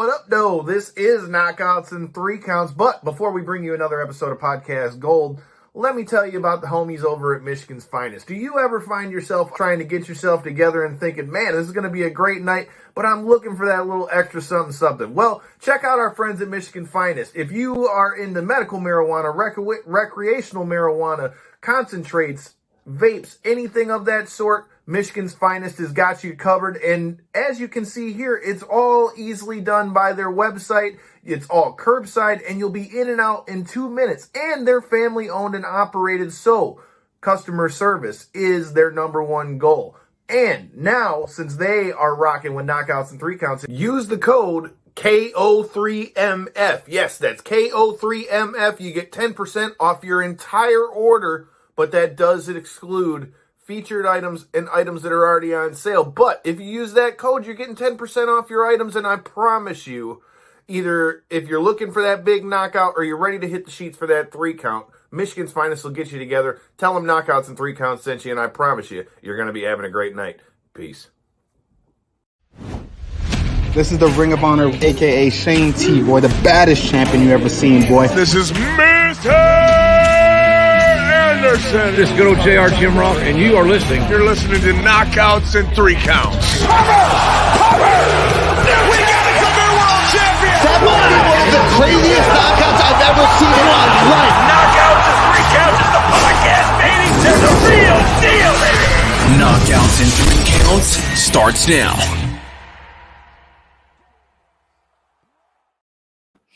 What up, though? This is Knockouts and Three Counts. But before we bring you another episode of Podcast Gold, let me tell you about the homies over at Michigan's Finest. Do you ever find yourself trying to get yourself together and thinking, man, this is going to be a great night, but I'm looking for that little extra something? Well, check out our friends at Michigan Finest. If you are into medical marijuana, recreational marijuana, concentrates, vapes, anything of that sort, Michigan's Finest has got you covered. And as you can see here, it's all easily done by their website. It's all curbside, and you'll be in and out in 2 minutes. And they're family owned and operated, so customer service is their number one goal. And now, since they are rocking with Knockouts and Three Counts, use the code KO3MF. Yes, that's KO3MF. You get 10% off your entire order, but that does exclude featured items and items that are already on sale. But if you use that code, you're getting 10% off your items, and I promise you, either if you're looking for that big knockout or you're ready to hit the sheets for that 3 count, Michigan's Finest will get you together. Tell them Knockouts and 3 Counts sent you, and I promise you, you're going to be having a great night. Peace. This is the Ring of Honor, a.k.a. Shane T, boy, the baddest champion you ever seen, boy. This is Mr. Anderson. This is good old JR Jim Ross, and you are listening. You're listening to Knockouts and 3 Counts. We got a new world champion. That might be one of the craziest knockouts I've ever seen in my life. Knockouts and 3 Counts is the podcast, baby. There's a real deal, baby. Knockouts and 3 Counts starts now.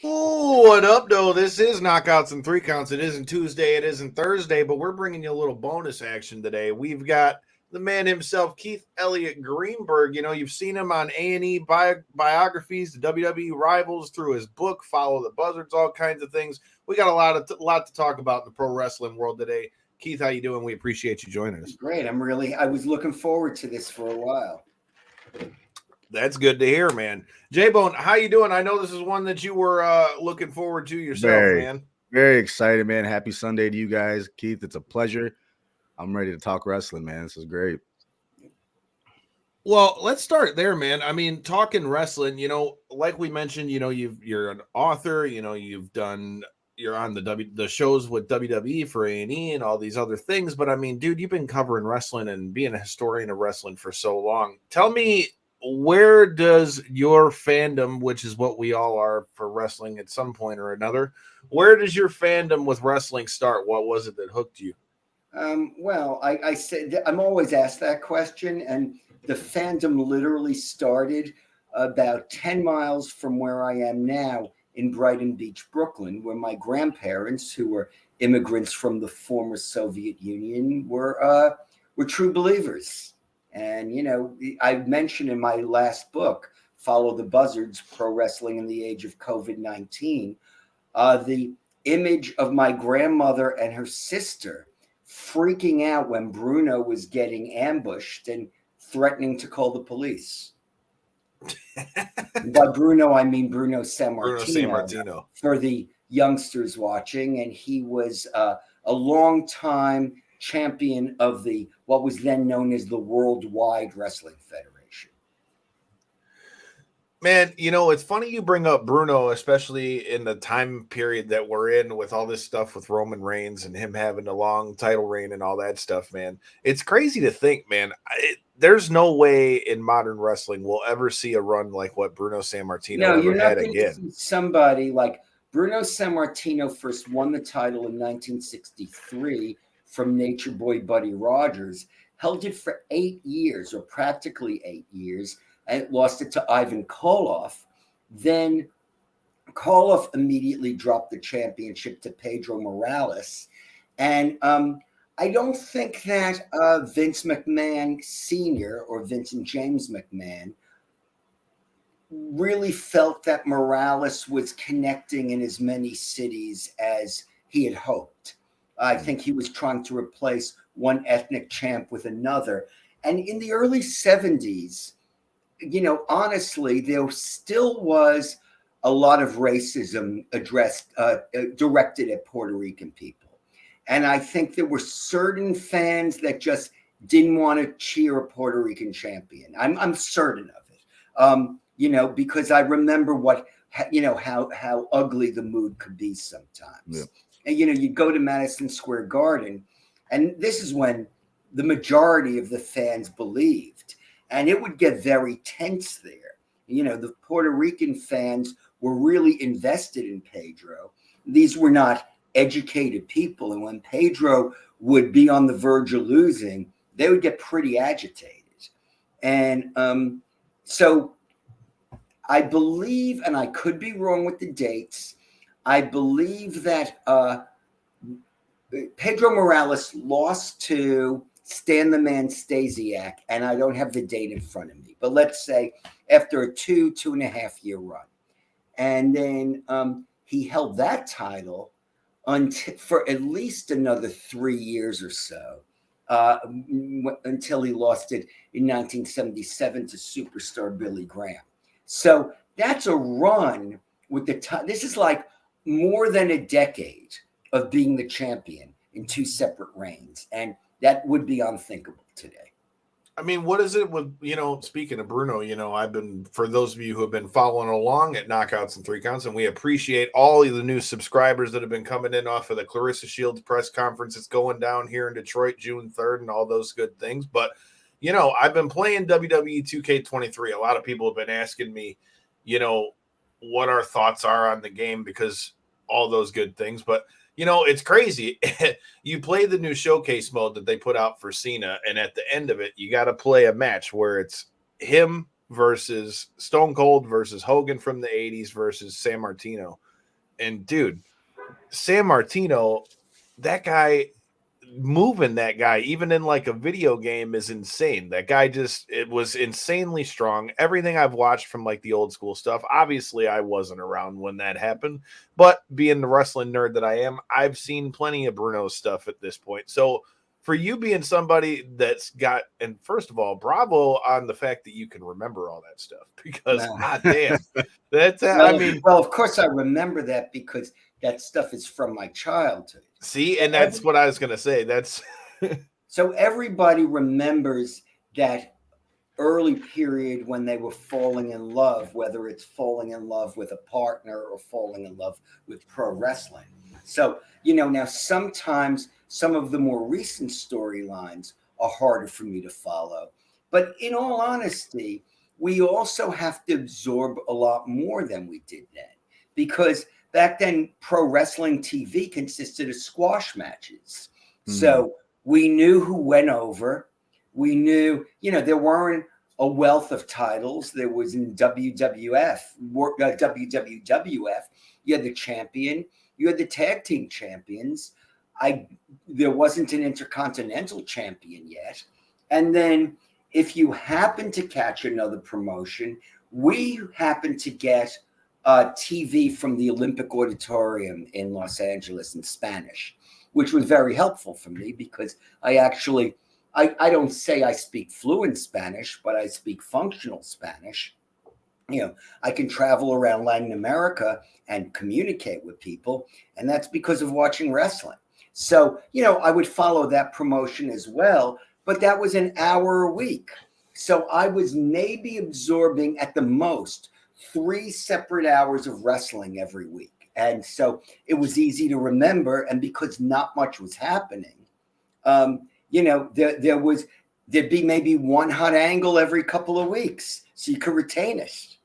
What up, though? This is Knockouts and 3 Counts. It isn't Tuesday, it isn't Thursday, but we're bringing you a little bonus action today. We've got the man himself, Keith Elliot Greenberg. You know, you've seen him on A&E biographies, the WWE Rivals, through his book, Follow the Buzzards, all kinds of things. We got a lot to talk about in the pro wrestling world today. Keith, how you doing? We appreciate you joining us. Great. I was looking forward to this for a while. That's good to hear, man. J-Bone, how you doing? I know this is one that you were looking forward to yourself, man. Very excited, man. Happy Sunday to you guys. Keith, it's a pleasure. I'm ready to talk wrestling, man. This is great. Well, let's start there, man. I mean, talking wrestling, you know, like we mentioned, you know, you're an author, you know, you're on the shows with WWE for A&E and all these other things. But I mean, dude, you've been covering wrestling and being a historian of wrestling for so long. Tell me, where does your fandom, which is what we all are for wrestling at some point or another, where does your fandom with wrestling start? What was it that hooked you? Well, I said I'm always asked that question, and the fandom literally started about 10 miles from where I am now in Brighton Beach, Brooklyn, where my grandparents, who were immigrants from the former Soviet Union, were true believers. And, you know, I mentioned in my last book, Follow the Buzzards, Pro Wrestling in the Age of COVID-19, the image of my grandmother and her sister freaking out when Bruno was getting ambushed and threatening to call the police. By Bruno, I mean Bruno Sammartino, for the youngsters watching. And he was a long time champion of what was then known as the Worldwide Wrestling Federation. Man, you know, it's funny you bring up Bruno, especially in the time period that we're in with all this stuff with Roman Reigns and him having a long title reign and all that stuff, man. It's crazy to think, man, there's no way in modern wrestling we'll ever see a run like what Bruno Sammartino ever had again. Somebody like Bruno Sammartino first won the title in 1963 from Nature Boy Buddy Rogers, held it for 8 years, or practically 8 years, and lost it to Ivan Koloff. Then Koloff immediately dropped the championship to Pedro Morales. And I don't think that Vince McMahon Sr. or Vincent James McMahon really felt that Morales was connecting in as many cities as he had hoped. I think he was trying to replace one ethnic champ with another. And in the early 70s, you know, honestly, there still was a lot of racism directed at Puerto Rican people. And I think there were certain fans that just didn't want to cheer a Puerto Rican champion. I'm certain of it. because I remember how ugly the mood could be sometimes. Yeah. And, you'd go to Madison Square Garden, and this is when the majority of the fans believed, and it would get very tense there. The Puerto Rican fans were really invested in Pedro. These were not educated people. And when Pedro would be on the verge of losing, they would get pretty agitated. And so I believe, and I could be wrong with the dates, I believe that Pedro Morales lost to Stan the Man Stasiak, and I don't have the date in front of me, but let's say after a 2.5 year run. And then he held that title for at least another 3 years or so, until he lost it in 1977 to superstar Billy Graham. So that's a run with this is like more than a decade of being the champion in 2 separate reigns. And that would be unthinkable today. I mean, what is it with, speaking of Bruno, I've been, for those of you who have been following along at Knockouts and 3 Counts, and we appreciate all of the new subscribers that have been coming in off of the Clarissa Shields press conference. It's going down here in Detroit, June 3rd, and all those good things. But, I've been playing WWE 2K23. A lot of people have been asking me, what our thoughts are on the game, because all those good things. But, it's crazy. You play the new showcase mode that they put out for Cena, and at the end of it, you got to play a match where it's him versus Stone Cold versus Hogan from the 80s versus San Martino. And, dude, San Martino, that guy, moving that guy, even in like a video game, is insane. That guy it was insanely strong. Everything I've watched from like the old school stuff, obviously I wasn't around when that happened, but being the wrestling nerd that I am, I've seen plenty of Bruno's stuff at this point. So for you being somebody that's got, and first of all, bravo on the fact that you can remember all that stuff, because god damn, that's well, of course I remember that, because that stuff is from my childhood. See, and that's what I was going to say. That's so everybody remembers that early period when they were falling in love, whether it's falling in love with a partner or falling in love with pro wrestling. So, now sometimes some of the more recent storylines are harder for me to follow. But in all honesty, we also have to absorb a lot more than we did then, because back then, pro wrestling TV consisted of squash matches. So we knew who went over. We knew, there weren't a wealth of titles. There was in WWF, you had the champion, you had the tag team champions. There wasn't an intercontinental champion yet. And then if you happen to catch another promotion, we happened to get TV from the Olympic Auditorium in Los Angeles in Spanish, which was very helpful for me, because I don't say I speak fluent Spanish, but I speak functional Spanish. I can travel around Latin America and communicate with people, and that's because of watching wrestling. So, I would follow that promotion as well, but that was an hour a week. So I was maybe absorbing at the most 3 separate hours of wrestling every week. And so it was easy to remember. And because not much was happening, there'd be maybe one hot angle every couple of weeks, so you could retain it.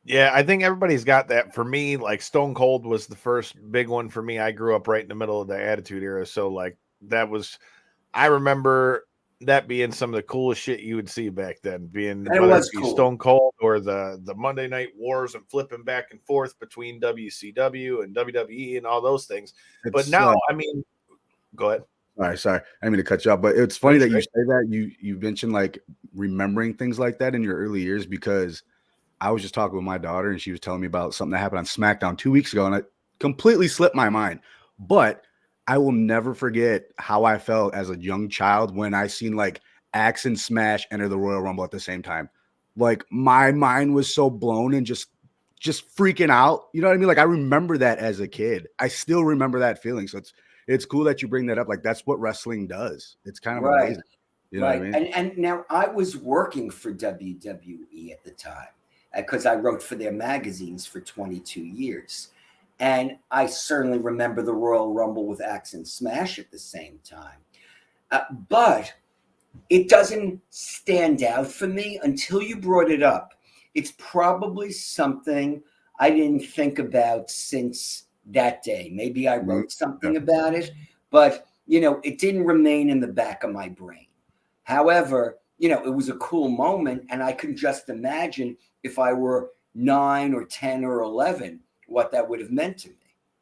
Yeah, I think everybody's got that. For me, like Stone Cold was the first big one for me. I grew up right in the middle of the Attitude Era. So like I remember that being some of the coolest shit you would see back then, being whether it be cool. Stone Cold or the Monday Night Wars and flipping back and forth between WCW and WWE and all those things. But now, go ahead. All right, sorry. I didn't mean to cut you off, but it's funny that you say that. You mentioned like remembering things like that in your early years, because I was just talking with my daughter and she was telling me about something that happened on SmackDown 2 weeks ago, and it completely slipped my mind. But I will never forget how I felt as a young child when I seen like Axe and Smash enter the Royal Rumble at the same time. Like my mind was so blown and just freaking out. You know what I mean? Like I remember that as a kid. I still remember that feeling. So it's cool that you bring that up. Like that's what wrestling does. It's kind of amazing. You know what I mean? And now I was working for WWE at the time. because I wrote for their magazines for 22 years. And I certainly remember the Royal Rumble with Axe and Smash at the same time. But it doesn't stand out for me until you brought it up. It's probably something I didn't think about since that day. Maybe I wrote something about it, but, it didn't remain in the back of my brain. However, it was a cool moment, and I can just imagine if I were 9 or 10 or 11, what that would have meant to me.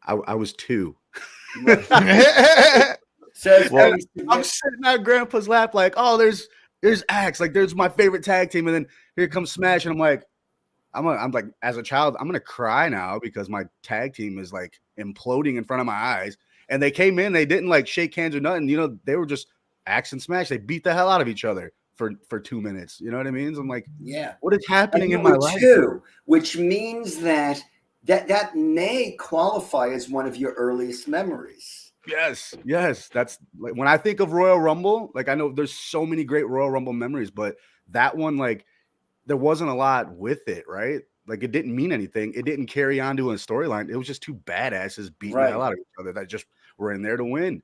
I was 2. So I'm sitting at Grandpa's lap like, oh, there's Axe, like there's my favorite tag team, and then here comes Smash, and I'm like, as a child, I'm gonna cry now because my tag team is like imploding in front of my eyes. And they came in, they didn't like shake hands or nothing, they were just Axe and Smash. They beat the hell out of each other for 2 minutes. You know what I mean? So I'm like, yeah, what is happening in my life? Which means that may qualify as one of your earliest memories. Yes. That's like when I think of Royal Rumble, like I know there's so many great Royal Rumble memories, but that one, like, there wasn't a lot with it, right? Like it didn't mean anything. It didn't carry on to a storyline. It was just two badasses beating the hell out of each other that just were in there to win.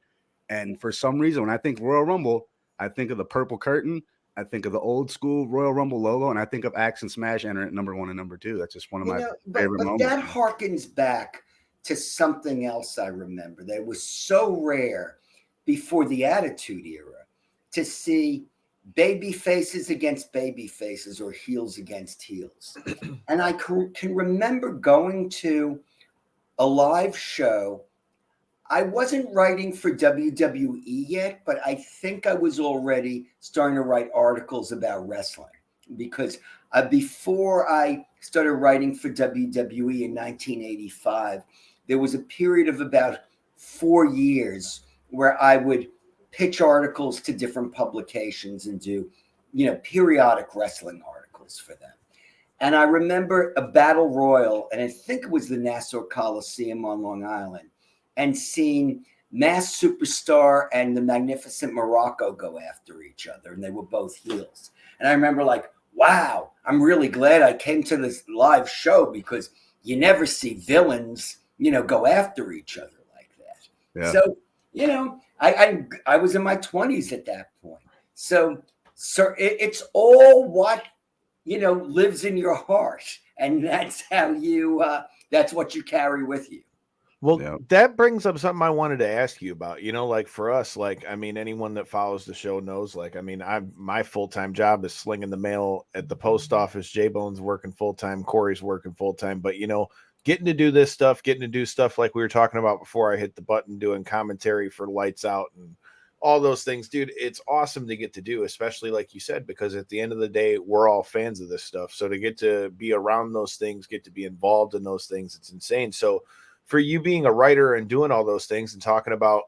And for some reason, when I think Royal Rumble, I think of the purple curtain. I think of the old school Royal Rumble logo, and I think of Axe and Smash entering at number 1 and number 2. That's just one of my favorite moments. That harkens back to something else I remember that was so rare before the Attitude Era to see baby faces against baby faces or heels against heels. And I can remember going to a live show. I wasn't writing for WWE yet, but I think I was already starting to write articles about wrestling because before I started writing for WWE in 1985, there was a period of about 4 years where I would pitch articles to different publications and do, periodic wrestling articles for them. And I remember a battle royal, and I think it was the Nassau Coliseum on Long Island, and seeing Masked Superstar and the Magnificent Morocco go after each other, and they were both heels. And I remember like, wow, I'm really glad I came to this live show because you never see villains, go after each other like that. Yeah. So, I was in my 20s at that point. So it's all what, lives in your heart. And that's how that's what you carry with you. Well, that brings up something I wanted to ask you about. Like for us, anyone that follows the show knows, my full-time job is slinging the mail at the post office. J-Bone's working full-time. Corey's working full-time. But, getting to do this stuff, getting to do stuff like we were talking about before I hit the button, doing commentary for Lights Out and all those things, dude, it's awesome to get to do, especially like you said, because at the end of the day, we're all fans of this stuff. So to get to be around those things, get to be involved in those things, it's insane. So for you being a writer and doing all those things and talking about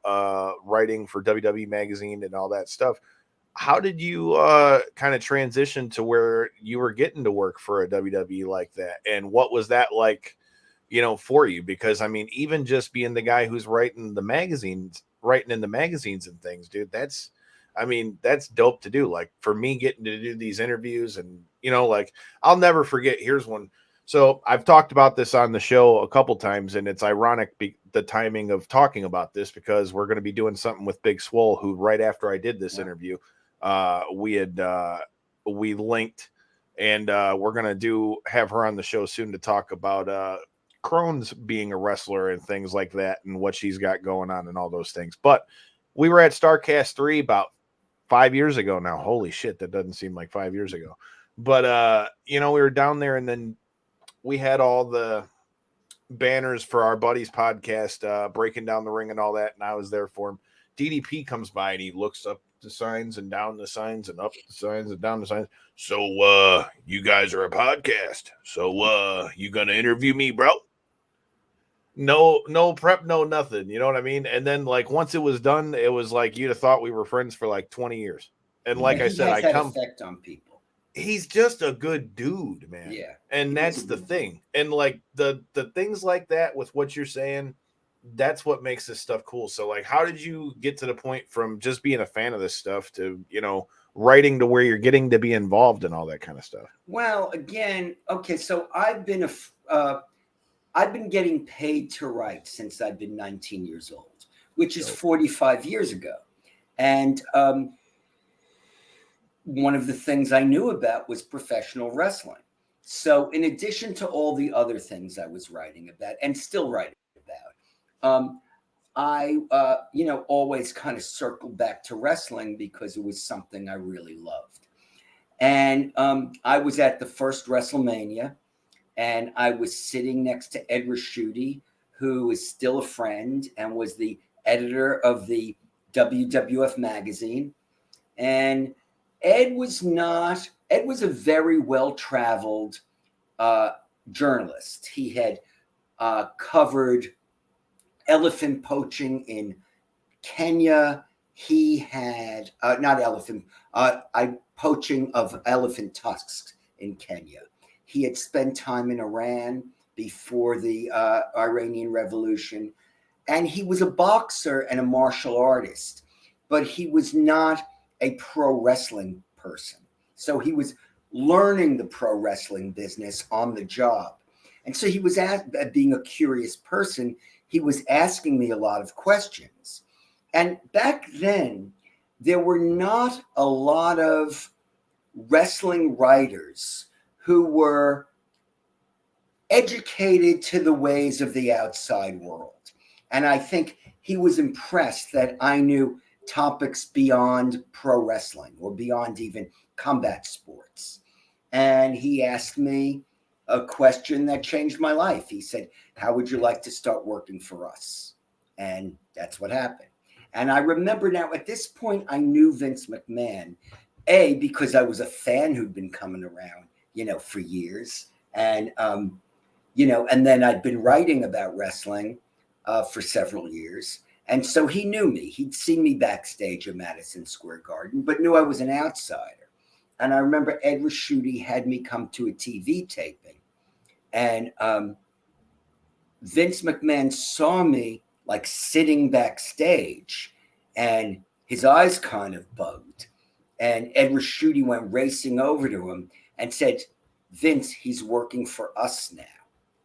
writing for WWE Magazine and all that stuff, how did you kind of transition to where you were getting to work for a WWE like that? And what was that like, for you? Because even just being the guy who's writing in the magazines and things, dude, that's dope to do. Like for me, getting to do these interviews and, I'll never forget. Here's one. So I've talked about this on the show a couple times, and it's ironic the timing of talking about this because we're going to be doing something with Big Swole, who right after I did this interview, we linked, and we're going to have her on the show soon to talk about Crohn's being a wrestler and things like that and what she's got going on and all those things. But we were at StarCast 3 about 5 years ago now. Holy shit, that doesn't seem like 5 years ago. But, we were down there, and then we had all the banners for our buddy's podcast, Breaking Down the Ring and all that, and I was there for him. DDP comes by, and he looks up the signs and down the signs and up the signs and down the signs. So, you guys are a podcast. So, you going to interview me, bro? No prep, no nothing. You know what I mean? And then, once it was done, it was like you'd have thought we were friends for 20 years. And like I said, I come effect on people. He's just a good dude, man. Yeah. And that's the thing. And the things like that with what you're saying, that's what makes this stuff cool. So how did you get to the point from just being a fan of this stuff to, writing to where you're getting to be involved and all that kind of stuff? Well, again, okay, so I've been getting paid to write since I've been 19 years old, which is 45 years ago. And one of the things I knew about was professional wrestling. So in addition to all the other things I was writing about and still writing about, I always kind of circled back to wrestling because it was something I really loved. And I was at the first WrestleMania, and I was sitting next to Ed Raschuti, who is still a friend and was the editor of the WWF magazine. And Ed was a very well-traveled journalist. He had covered elephant poaching in Kenya. He had poaching of elephant tusks in Kenya. He had spent time in Iran before the Iranian Revolution, and he was a boxer and a martial artist, but he was not a pro wrestling person. So he was learning the pro wrestling business on the job. And so he was being a curious person. He was asking me a lot of questions. And back then, there were not a lot of wrestling writers who were educated to the ways of the outside world. And I think he was impressed that I knew topics beyond pro wrestling or beyond even combat sports. And he asked me a question that changed my life. He said, "How would you like to start working for us?" And that's what happened. And I remember now at this point, I knew Vince McMahon, because I was a fan who'd been coming around, for years. And, and then I'd been writing about wrestling for several years. And so he knew me. He'd seen me backstage at Madison Square Garden, but knew I was an outsider. And I remember Ed Raschuti had me come to a TV taping. And Vince McMahon saw me like sitting backstage, and his eyes kind of bugged. And Ed Raschuti went racing over to him and said, "Vince, he's working for us now."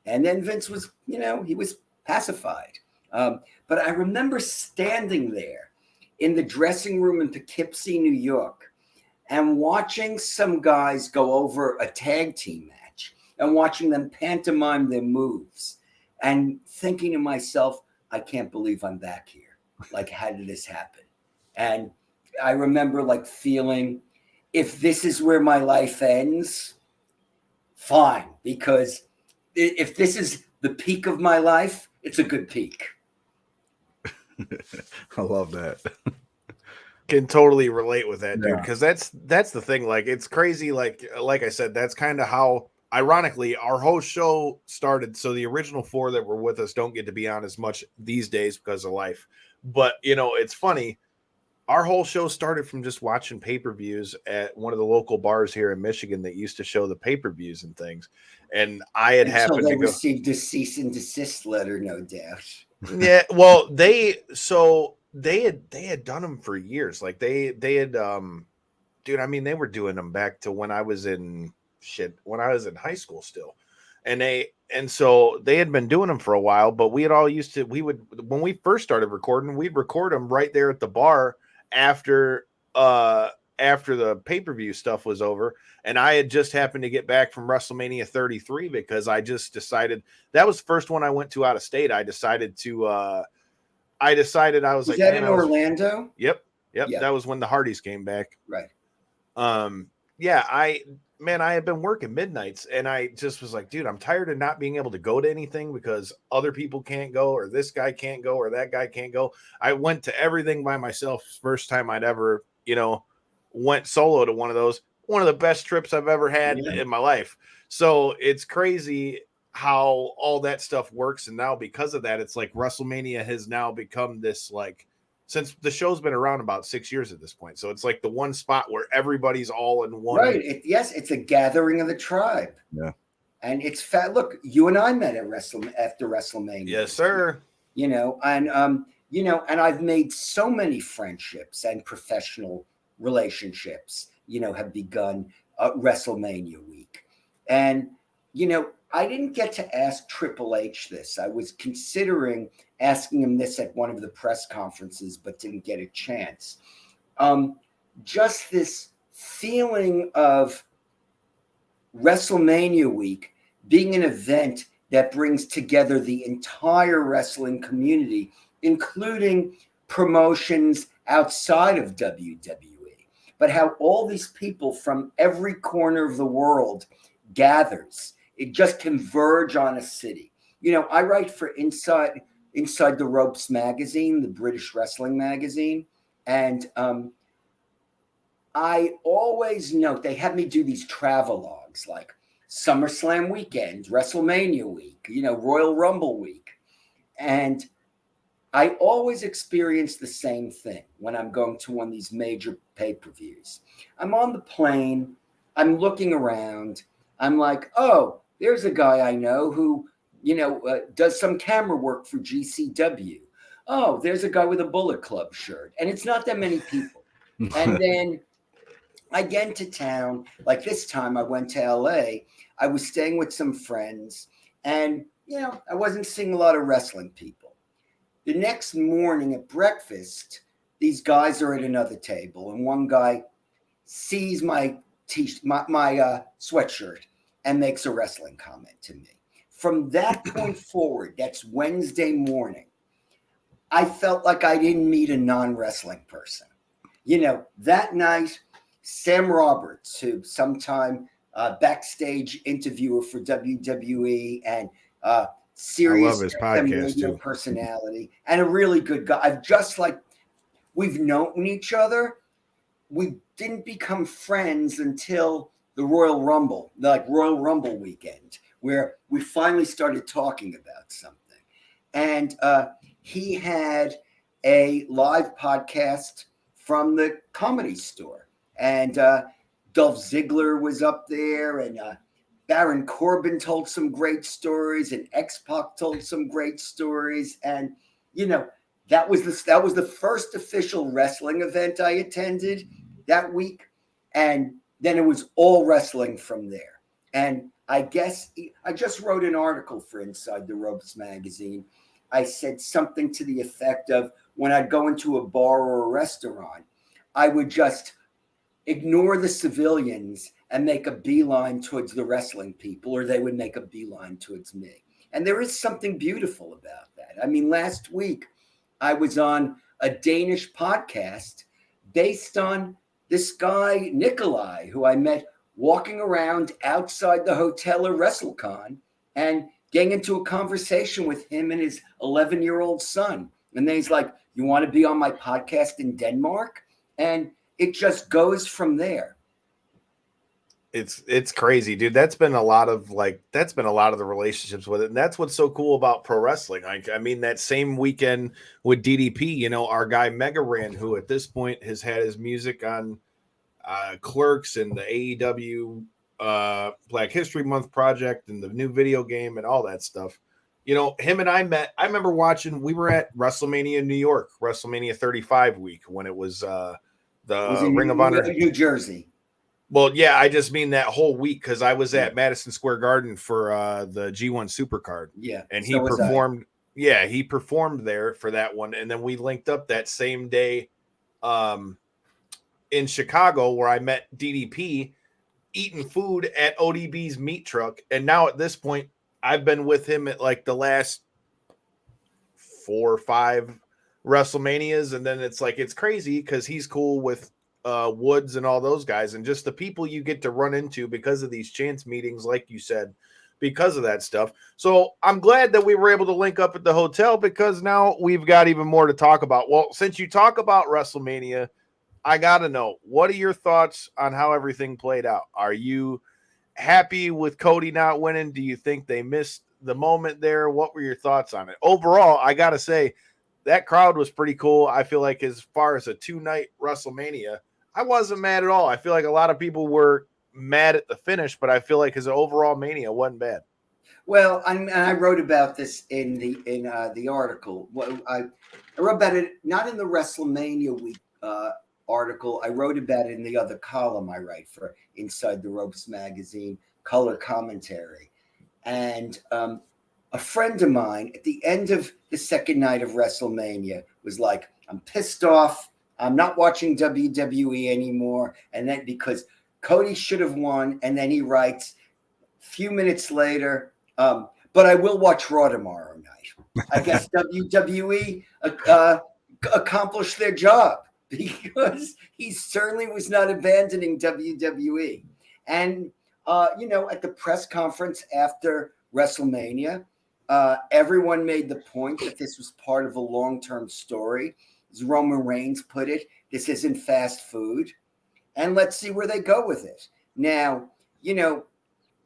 And then Vince was, he was pacified. But I remember standing there in the dressing room in Poughkeepsie, New York, and watching some guys go over a tag team match and watching them pantomime their moves and thinking to myself, I can't believe I'm back here. Like, how did this happen? And I remember feeling, if this is where my life ends, fine, because if this is the peak of my life, it's a good peak. I love that. Can totally relate with that, dude, because that's the thing. It's crazy. Like I said, that's kind of how, ironically, our whole show started. So the original 4 that were with us don't get to be on as much these days because of life. But it's funny. Our whole show started from just watching pay-per-views at one of the local bars here in Michigan that used to show the pay-per-views and things. And I had happened to received a cease and desist letter, no doubt. Yeah, well, they had done them for years. They had dude, I mean, they were doing them back to when I was in high school still. And so they had been doing them for a while, but we would, when we first started recording, we'd record them right there at the bar after the pay-per-view stuff was over. And I had just happened to get back from WrestleMania 33 because I just decided that was the first one I went to out of state. I was like, that in Orlando? Yep. That was when the Hardys came back. Right. Yeah, I had been working midnights, and I just was like, dude, I'm tired of not being able to go to anything because other people can't go, or this guy can't go, or that guy can't go. I went to everything by myself. First time I'd ever, went solo to one of those. One of the best trips I've ever had in my life. So it's crazy how all that stuff works. And now because of that, it's like WrestleMania has now become this, since the show's been around about 6 years at this point. So it's like the one spot where everybody's all in one. Right. It's a gathering of the tribe. Yeah. And it's fat. Look, you and I met at after WrestleMania. Yes, sir. And I've made so many friendships and professional relationships, have begun WrestleMania week. And, I didn't get to ask Triple H this. I was considering asking him this at one of the press conferences, but didn't get a chance. Just this feeling of WrestleMania week being an event that brings together the entire wrestling community, including promotions outside of WWE, but how all these people from every corner of the world gathers. It just converge on a city. I write for Inside the Ropes magazine, the British wrestling magazine, and I always note they have me do these travelogues like SummerSlam weekend, WrestleMania week, Royal Rumble week. And I always experience the same thing when I'm going to one of these major pay-per-views. I'm on the plane, I'm looking around, I'm like, oh, there's a guy I know who, does some camera work for GCW. Oh, there's a guy with a Bullet Club shirt. And it's not that many people. And then I get into town, like this time I went to LA. I was staying with some friends and, I wasn't seeing a lot of wrestling people. The next morning at breakfast, these guys are at another table and one guy sees my sweatshirt and makes a wrestling comment to me. From that point forward, that's Wednesday morning, I felt like I didn't meet a non-wrestling person. That night, Sam Roberts, who sometime backstage interviewer for WWE and serious his podcast too. Personality and a really good guy. We've known each other. We didn't become friends until the Royal Rumble weekend, where we finally started talking about something. And he had a live podcast from the Comedy Store. And Dolph Ziggler was up there, and Baron Corbin told some great stories, and X-Pac told some great stories. And, that was the first official wrestling event I attended that week. And then it was all wrestling from there. And I guess I just wrote an article for Inside the Ropes magazine. I said something to the effect of, when I'd go into a bar or a restaurant, I would just ignore the civilians and make a beeline towards the wrestling people, or they would make a beeline towards me. And there is something beautiful about that. I mean, last week I was on a Danish podcast based on this guy, Nikolai, who I met walking around outside the hotel at WrestleCon and getting into a conversation with him and his 11-year-old son. And then he's like, you want to be on my podcast in Denmark? And it just goes from there. It's crazy, dude. That's been a lot of the relationships with it. And that's what's so cool about pro wrestling. Like, I mean, that same weekend with DDP, our guy Mega Ran, who at this point has had his music on Clerks and the AEW Black History Month project and the new video game and all that stuff. Him and I met. I remember we were at WrestleMania New York, WrestleMania 35 week, when it was Ring of Honor, New Jersey. Well, yeah, I just mean that whole week, because I was at Madison Square Garden for the G1 Supercard. Yeah, and he performed. Yeah, he performed there for that one, and then we linked up that same day in Chicago, where I met DDP eating food at ODB's meat truck. And now at this point, I've been with him at like the last 4 or 5 WrestleManias, and then it's crazy because he's cool with Woods and all those guys, and just the people you get to run into because of these chance meetings, like you said, because of that stuff. So I'm glad that we were able to link up at the hotel, because now we've got even more to talk about. Well, since you talk about WrestleMania, I gotta know, what are your thoughts on how everything played out? Are you happy with Cody not winning? Do you think they missed the moment there? What were your thoughts on it? Overall, I gotta say, that crowd was pretty cool. I feel like as far as a 2-night WrestleMania, I wasn't mad at all. I feel like a lot of people were mad at the finish, but I feel like as an overall Mania, wasn't bad. Well, I wrote about this in the article. I wrote about it not in the WrestleMania week article. I wrote about it in the other column I write for Inside the Ropes magazine, Color Commentary. And a friend of mine at the end of the second night of WrestleMania was like, I'm pissed off. I'm not watching WWE anymore. And then because Cody should have won. And then he writes a few minutes later, but I will watch Raw tomorrow night. I guess WWE accomplished their job because he certainly was not abandoning WWE. And, at the press conference after WrestleMania, everyone made the point that this was part of a long-term story. As Roman Reigns put it, this isn't fast food. And let's see where they go with it. Now,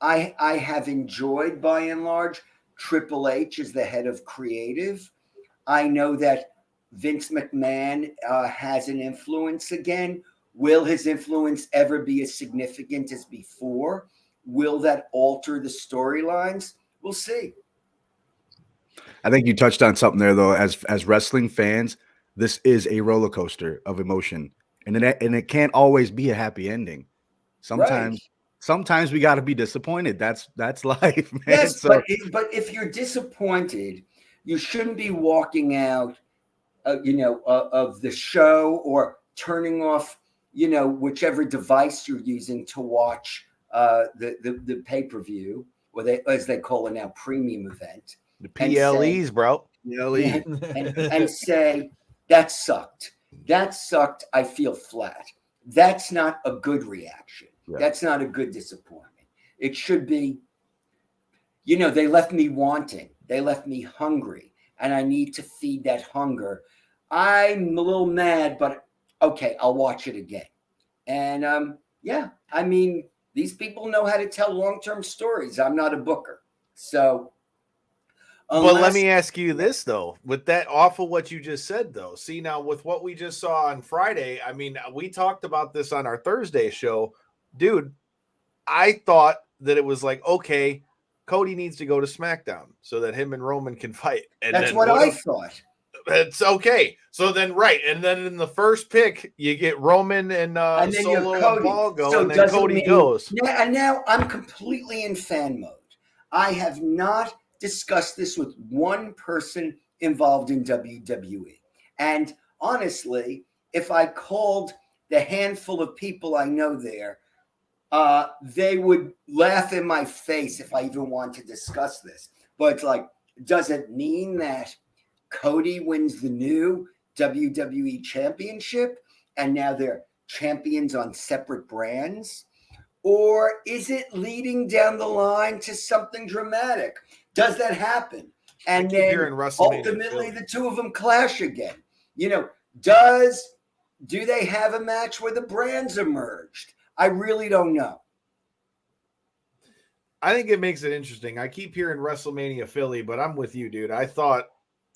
I have enjoyed, by and large, Triple H as the head of creative. I know that Vince McMahon has an influence again. Will his influence ever be as significant as before? Will that alter the storylines? We'll see. I think you touched on something there, though. As wrestling fans, this is a roller coaster of emotion, and it can't always be a happy ending. Sometimes we got to be disappointed. That's life, man. Yes, so, but if you're disappointed, you shouldn't be walking out, of the show or turning off, whichever device you're using to watch the pay-per-view, or as they call it now, premium event. The PLEs, bro. PLE. And say, that sucked. That sucked. I feel flat. That's not a good reaction. Yeah. That's not a good disappointment. It should be, they left me wanting. They left me hungry, and I need to feed that hunger. I'm a little mad, but okay, I'll watch it again. And these people know how to tell long-term stories. I'm not a booker. So but let me ask you this, though, with that off of what you just said, though. See, now with what we just saw on Friday, we talked about this on our Thursday show. Dude, I thought that it was like, okay, Cody needs to go to SmackDown so that him and Roman can fight. And that's what I thought. It's okay. So then, right. And then in the first pick, you get Roman and Solo and Paul go, so and then Cody goes. And now I'm completely in fan mode. I have not discussed this with one person involved in WWE. And honestly, if I called the handful of people I know there, they would laugh in my face if I even want to discuss this. But it's like, does it mean that Cody wins the new WWE championship and now they're champions on separate brands? Or is it leading down the line to something dramatic? Does that happen? And then ultimately the two of them clash again. Do they have a match where the brands are merged? I really don't know. I think it makes it interesting. I keep hearing WrestleMania Philly, but I'm with you, dude. I thought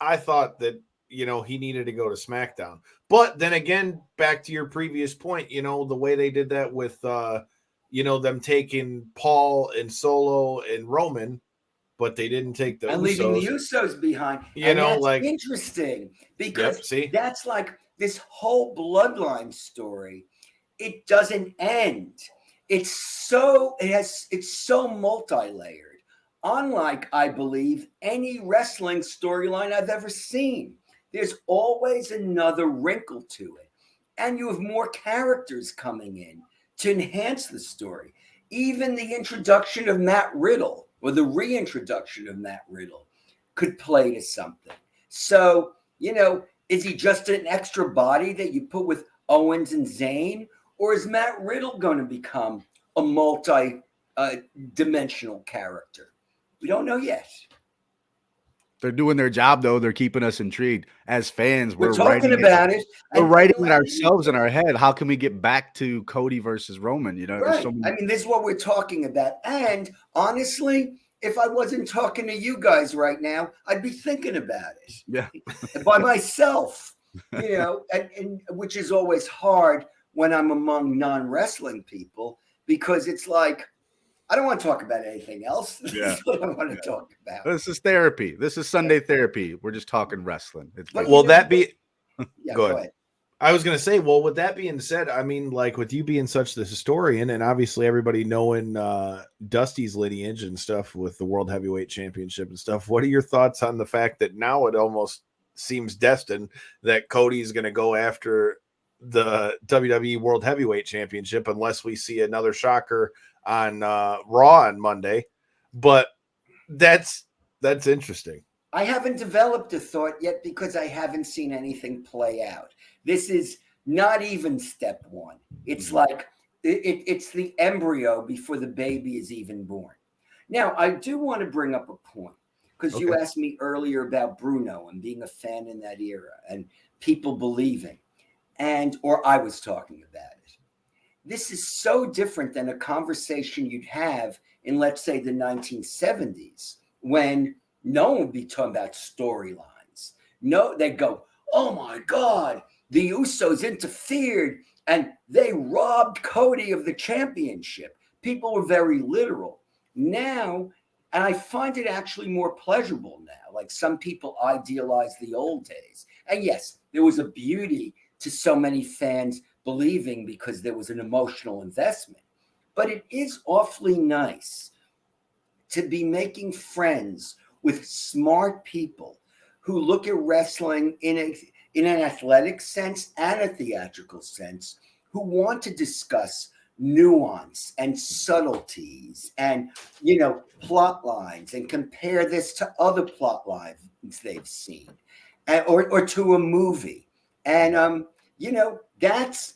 that, he needed to go to SmackDown. But then again, back to your previous point, the way they did that with, them taking Paul and Solo and Roman, but they didn't take the Usos. Leaving the Usos behind. That's interesting because that's like this whole bloodline story. It doesn't end. It's so multi-layered. Unlike, I believe, any wrestling storyline I've ever seen. There's always another wrinkle to it. And you have more characters coming in to enhance the story. Even the introduction of Matt Riddle or the reintroduction of Matt Riddle could play to something. So, is he just an extra body that you put with Owens and Zayn? Or is Matt Riddle going to become a multi-dimensional character? We don't know yet. They're doing their job, though. They're keeping us intrigued. As fans, we're talking about it. We're writing it ourselves in our head. How can we get back to Cody versus Roman? Right. This is what we're talking about. And honestly, if I wasn't talking to you guys right now, I'd be thinking about it. Yeah. By myself, and which is always hard when I'm among non-wrestling people, because it's like, I don't want to talk about anything else. This is what I want to talk about. This is therapy. This is Sunday therapy. We're just talking wrestling. Will that be? Yeah, go ahead. I was going to say, well, with that being said, I mean, like with you being such the historian and obviously everybody knowing Dusty's lineage and stuff with the World Heavyweight Championship and stuff, what are your thoughts on the fact that now it almost seems destined that Cody's going to go after the WWE World Heavyweight Championship unless we see another shocker on Raw on Monday? But that's interesting. I haven't developed a thought yet because I haven't seen anything play out. This is not even step one. It's like it's the embryo before the baby is even born. Now, I do want to bring up a point because you asked me earlier about Bruno and being a fan in that era and people believing, or I was talking about it. This is so different than a conversation you'd have in, let's say, the 1970s when no one would be talking about storylines. No, they'd go, oh my God, the Usos interfered and they robbed Cody of the championship. People were very literal. Now, and I find it actually more pleasurable now. Like some people idealize the old days. And yes, there was a beauty to so many fans believing because there was an emotional investment. But it is awfully nice to be making friends with smart people who look at wrestling in an athletic sense and a theatrical sense, who want to discuss nuance and subtleties and, plot lines and compare this to other plot lines they've seen or to a movie. And, that's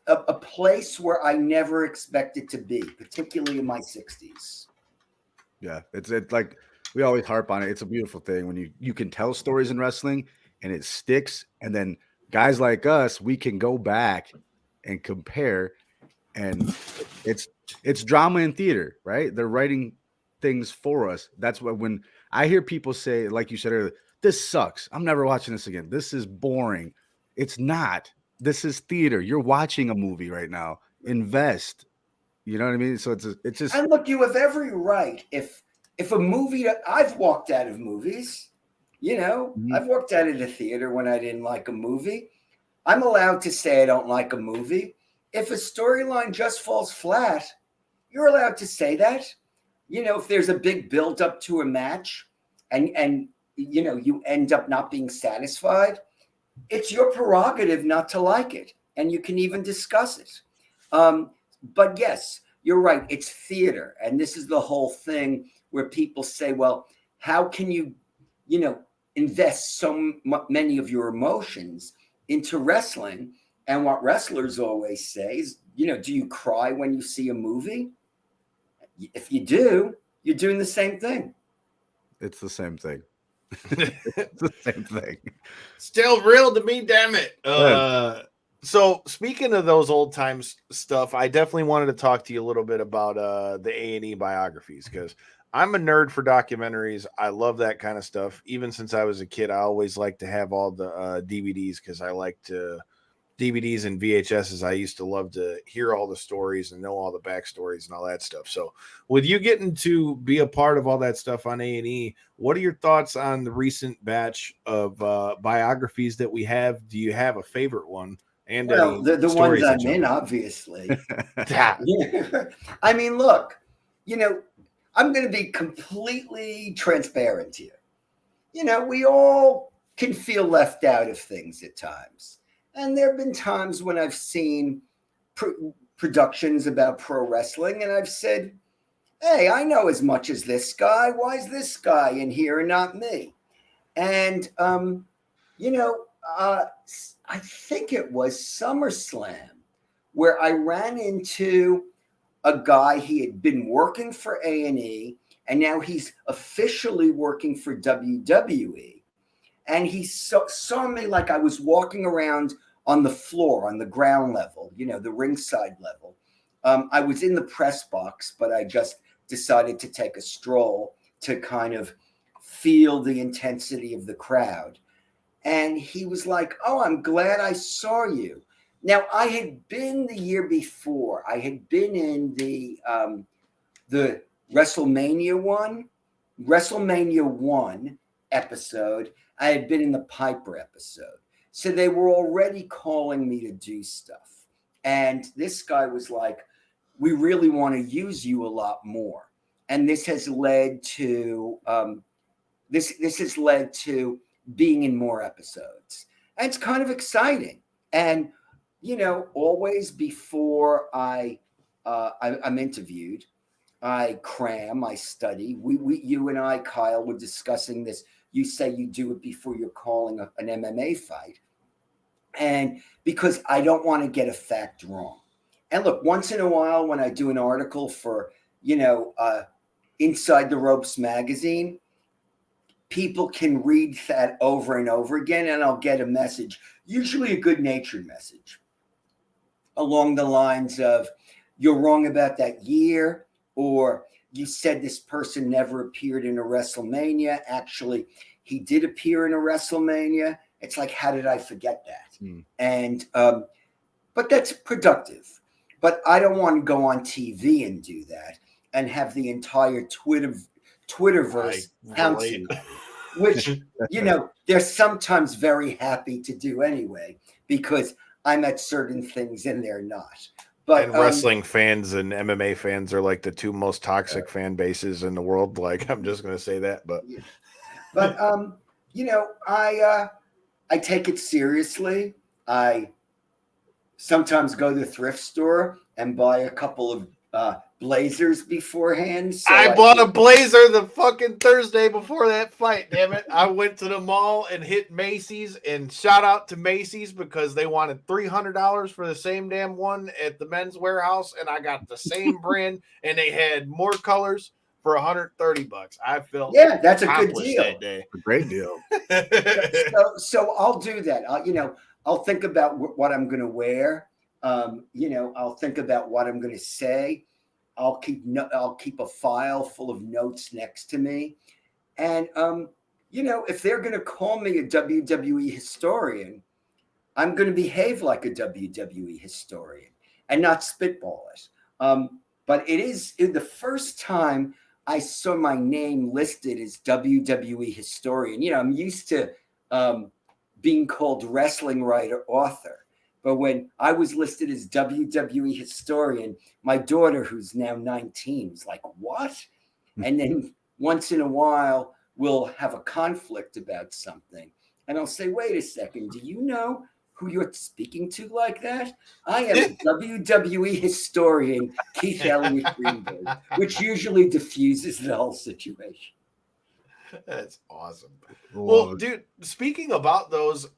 a place where I never expected to be, particularly in my 60s. Yeah, it's like we always harp on it. It's a beautiful thing when you can tell stories in wrestling and it sticks. And then guys like us, we can go back and compare. And it's drama in theater, right? They're writing things for us. That's what when I hear people say, like you said earlier, this sucks. I'm never watching this again. This is boring. It's not. This is theater. You're watching a movie right now. Invest. You know what I mean? So it's just. And look, you have every right. If a movie, I've walked out of movies, I've walked out of the theater when I didn't like a movie. I'm allowed to say I don't like a movie. If a storyline just falls flat, you're allowed to say that. If there's a big build up to a match and you end up not being satisfied, it's your prerogative not to like it. And you can even discuss it. But yes, you're right. It's theater. And this is the whole thing where people say, well, how can you, invest so many of your emotions into wrestling? And what wrestlers always say is, do you cry when you see a movie? If you do, you're doing the same thing. It's the same thing. It's the same thing. Still real to me, damn it. So speaking of those old times stuff, I definitely wanted to talk to you a little bit about the A&E biographies because I'm a nerd for documentaries. I love that kind of stuff. Even since I was a kid, I always like to have all the DVDs because I like to DVDs and VHSs. I used to love to hear all the stories and know all the backstories and all that stuff. So with you getting to be a part of all that stuff on A&E, what are your thoughts on the recent batch of biographies that we have? Do you have a favorite one? And well, the ones I'm in, obviously. I mean, look, I'm going to be completely transparent here. We all can feel left out of things at times. And there have been times when I've seen productions about pro wrestling and I've said, hey, I know as much as this guy. Why is this guy in here and not me? And, I think it was SummerSlam where I ran into a guy. He had been working for A&E and now he's officially working for WWE. And he saw me like I was walking around on the floor, on the ground level, the ringside level. I was in the press box, but I just decided to take a stroll to kind of feel the intensity of the crowd. And he was like, oh, I'm glad I saw you. Now, I had been the year before. I had been in the WrestleMania 1 episode. I had been in the Piper episode. So they were already calling me to do stuff. And this guy was like, we really want to use you a lot more. And this has led to this has led to being in more episodes. And it's kind of exciting. And always before I'm interviewed, I cram, I study. You and I, Kyle, were discussing this. You say you do it before you're calling an MMA fight. And because I don't want to get a fact wrong. And look, once in a while when I do an article for, Inside the Ropes magazine, people can read that over and over again, and I'll get a message, usually a good-natured message, along the lines of, you're wrong about that year, or you said this person never appeared in a WrestleMania. Actually, he did appear in a WrestleMania. It's like, how did I forget that? And but that's productive. But I don't want to go on TV and do that and have the entire Twitterverse pouncing, which they're sometimes very happy to do anyway, because I'm at certain things and they're not. But and wrestling fans and MMA fans are like the two most toxic fan bases in the world. Like, I'm just going to say that, but I take it seriously. I sometimes go to the thrift store and buy a couple of blazers beforehand. So I bought a blazer the fucking Thursday before that fight. Damn it. I went to the mall and hit Macy's, and shout out to Macy's because they wanted $300 for the same damn one at the Men's Warehouse. And I got the same brand, and they had more colors for $130. I felt that's a good deal. That day. A great deal. so I'll do that. I'll think about what I'm going to wear. I'll think about what I'm going to say. I'll keep a file full of notes next to me. And, if they're going to call me a WWE historian, I'm going to behave like a WWE historian and not spitball it. But it is the first time I saw my name listed as WWE historian. I'm used to being called wrestling writer, author. But when I was listed as WWE historian, my daughter, who's now 19, was like, what? And then once in a while, we'll have a conflict about something. And I'll say, wait a second, do you know who you're speaking to like that? I am WWE historian Keith Elliot Greenberg, which usually diffuses the whole situation. That's awesome. Well, dude, speaking about those,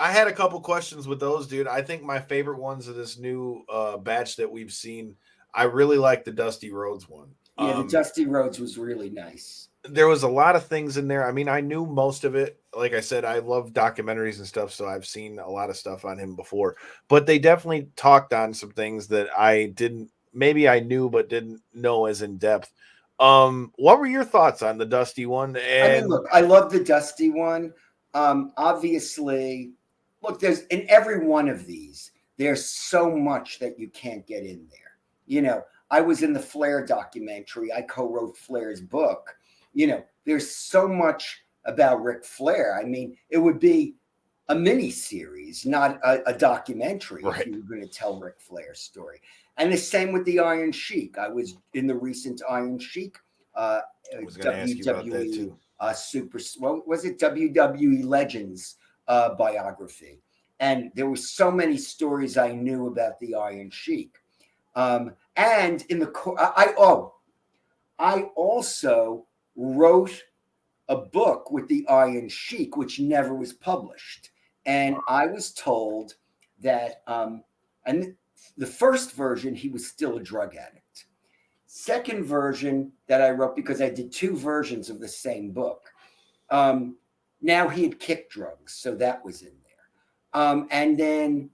I had a couple questions with those, dude. I think my favorite ones of this new batch that we've seen, I really like the Dusty Rhodes one. Yeah, the Dusty Rhodes was really nice. There was a lot of things in there. I mean, I knew most of it. Like I said, I love documentaries and stuff, so I've seen a lot of stuff on him before. But they definitely talked on some things that I knew but didn't know as in depth. What were your thoughts on the Dusty one? And look, I love the Dusty one. Obviously, look, there's in every one of these, there's so much that you can't get in there. I was in the Flair documentary. I co-wrote Flair's book. There's so much about Ric Flair. I mean, it would be a mini series, not a documentary, right, if you were going to tell Ric Flair's story. And the same with the Iron Sheik. I was in the recent Iron Sheik I was going to ask you about that too. What was it? WWE Legends biography. And there were so many stories I knew about the Iron Sheik. And in the I also wrote a book with the Iron Sheik, which never was published. And I was told that, and the first version, he was still a drug addict. Second version that I wrote, because I did two versions of the same book, now he had kicked drugs, so that was in there. And then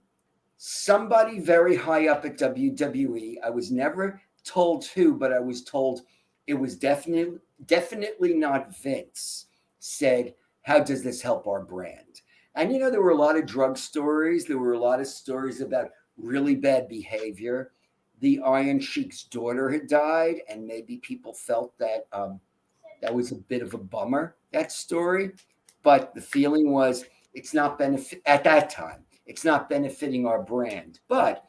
somebody very high up at WWE, I was never told who, but I was told it was definitely not Vince, said, how does this help our brand? And, there were a lot of drug stories. There were a lot of stories about really bad behavior. The Iron Sheik's daughter had died, and maybe people felt that that was a bit of a bummer, that story. But the feeling was, it's not benefit at that time. It's not benefiting our brand. But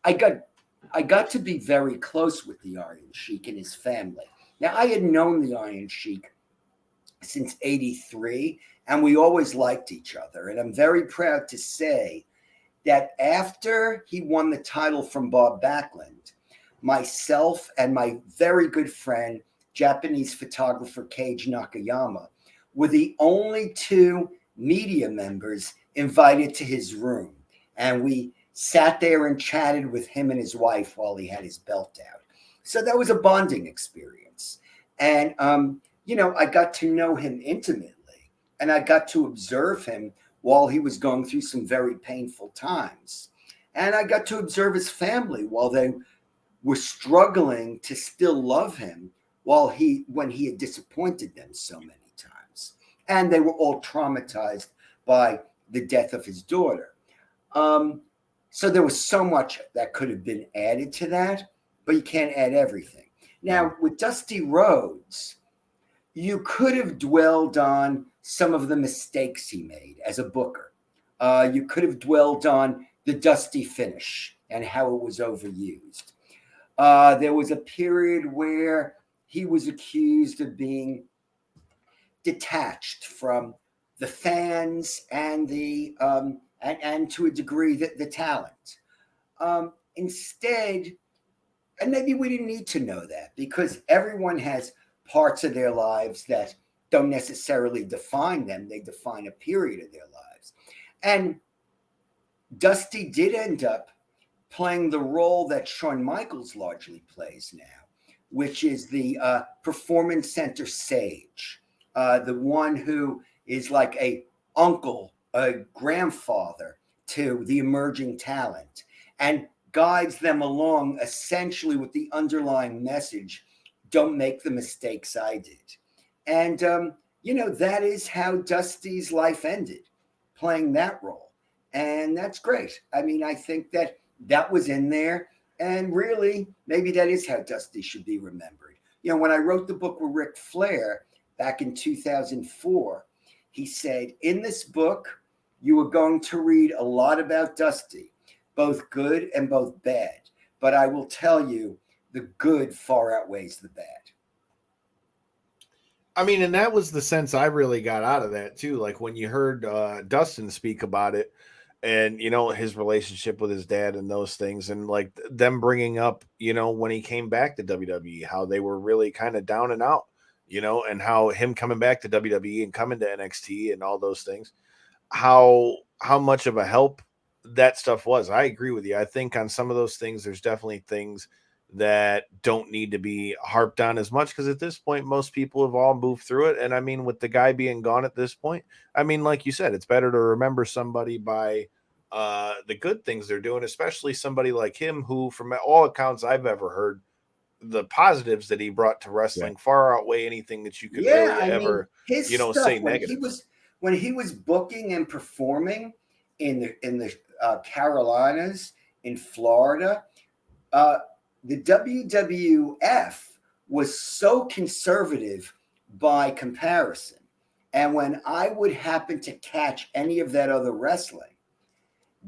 I got to be very close with the Iron Sheik and his family. Now, I had known the Iron Sheik since '83, and we always liked each other. And I'm very proud to say that after he won the title from Bob Backlund, myself and my very good friend, Japanese photographer Keiji Nakayama, were the only two media members invited to his room. And we sat there and chatted with him and his wife while he had his belt out. So that was a bonding experience. And, I got to know him intimately, and I got to observe him while he was going through some very painful times. And I got to observe his family while they were struggling to still love him when he had disappointed them so many times. And they were all traumatized by the death of his daughter. So there was so much that could have been added to that, but you can't add everything. Now, with Dusty Rhodes, you could have dwelled on some of the mistakes he made as a booker. You could have dwelled on the Dusty finish and how it was overused. There was a period where he was accused of being detached from the fans and the and to a degree the talent. Instead, and maybe we didn't need to know that, because everyone has parts of their lives that don't necessarily define them. They define a period of their lives. And Dusty did end up playing the role that Shawn Michaels largely plays now, which is the performance center sage, the one who is like a uncle, a grandfather to the emerging talent, and guides them along essentially with the underlying message: don't make the mistakes I did. And, that is how Dusty's life ended, playing that role. And that's great. I mean, I think that was in there. And really, maybe that is how Dusty should be remembered. When I wrote the book with Ric Flair back in 2004, he said, in this book, you are going to read a lot about Dusty, both good and both bad. But I will tell you, the good far outweighs the bad. I mean, and that was the sense I really got out of that too. Like when you heard Dustin speak about it, and his relationship with his dad and those things, and like them bringing up, when he came back to WWE, how they were really kind of down and out, and how him coming back to WWE and coming to NXT and all those things, how much of a help that stuff was. I agree with you. I think on some of those things, there's definitely things that don't need to be harped on as much, because at this point, most people have all moved through it. And I mean, with the guy being gone at this point, I mean, like you said, it's better to remember somebody by the good things they're doing, especially somebody like him, who, from all accounts I've ever heard, the positives that he brought to wrestling far outweigh anything that you could ever, his stuff, say negative. When he was booking and performing in the Carolinas, in Florida, the WWF was so conservative by comparison. And when I would happen to catch any of that other wrestling,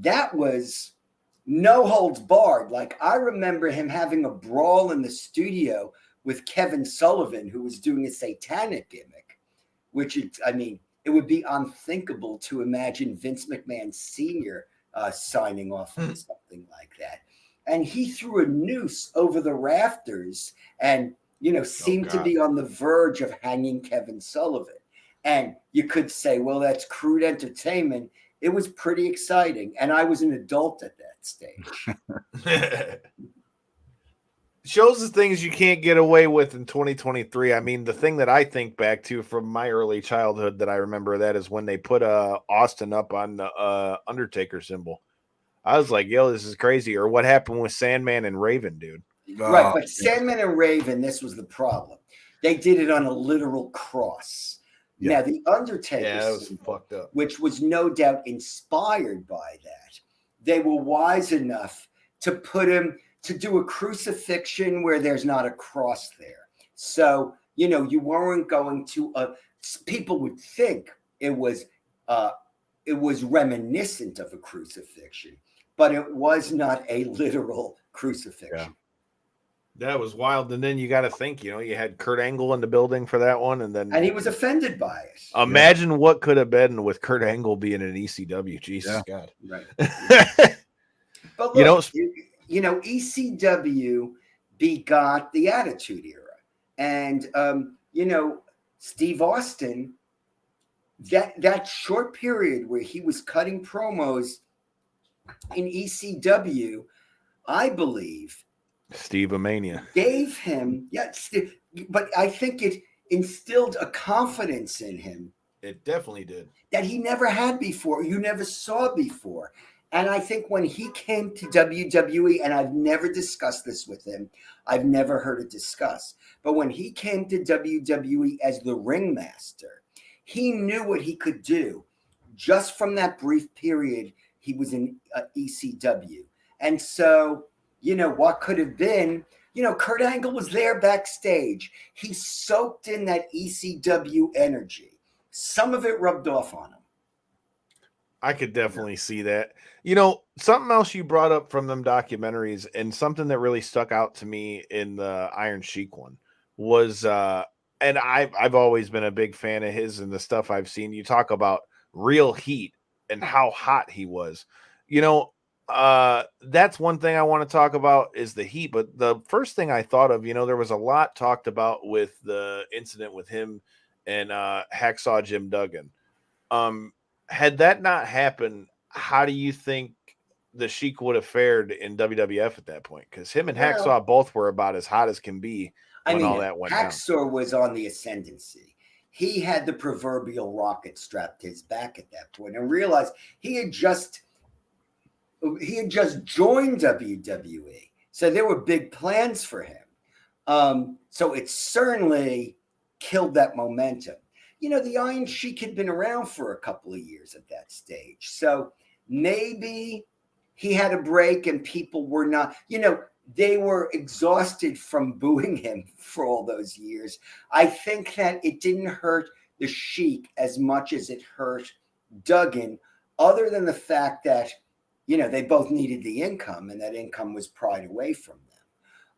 that was no holds barred. Like, I remember him having a brawl in the studio with Kevin Sullivan, who was doing a satanic gimmick, which it would be unthinkable to imagine Vince McMahon Sr. Signing off on something like that. And he threw a noose over the rafters and, seemed to be on the verge of hanging Kevin Sullivan. And you could say, well, that's crude entertainment. It was pretty exciting. And I was an adult at that stage. Shows the things you can't get away with in 2023. I mean, the thing that I think back to from my early childhood that I remember, that is when they put Austin up on the Undertaker symbol. I was like, yo, this is crazy. Or what happened with Sandman and Raven, dude. Right, but Sandman and Raven, this was the problem. They did it on a literal cross. Yeah. Now, the Undertaker symbol, fucked up, which was no doubt inspired by that, they were wise enough to put him to do a crucifixion where there's not a cross there. So, you weren't going to, people would think it was it was reminiscent of a crucifixion, but it was not a literal crucifixion. Yeah. That was wild. And then you got to think, you had Kurt Angle in the building for that one. And he was offended by it. Imagine what could have been with Kurt Angle being in ECW. Jesus God. Right. But look, ECW begot the Attitude Era. And, Steve Austin, that short period where he was cutting promos in ECW, I believe, Steve-a-mania gave him, but I think it instilled a confidence in him. It definitely did. That he never had before, you never saw before. And I think when he came to WWE, and I've never discussed this with him, I've never heard it discussed, but when he came to WWE as the ringmaster, he knew what he could do just from that brief period he was in ECW. And so, what could have been, Kurt Angle was there backstage. He soaked in that ECW energy. Some of it rubbed off on him. I could definitely see that. Something else you brought up from them documentaries, and something that really stuck out to me in the Iron Sheik one was, and I've always been a big fan of his and the stuff I've seen. You talk about real heat and how hot he was. That's one thing I want to talk about is the heat. But the first thing I thought of, there was a lot talked about with the incident with him and Hacksaw Jim Duggan. Had that not happened, how do you think the Sheik would have fared in WWF at that point? Because him and Hacksaw both were about as hot as can be when all that went down. Hacksaw was on the ascendancy. He had the proverbial rocket strapped to his back at that point, and realized he had just joined WWE. So there were big plans for him. So it certainly killed that momentum. The Iron Sheik had been around for a couple of years at that stage. So maybe he had a break and people were not, they were exhausted from booing him for all those years. I think that it didn't hurt the Sheik as much as it hurt Duggan, other than the fact that, they both needed the income, and that income was pried away from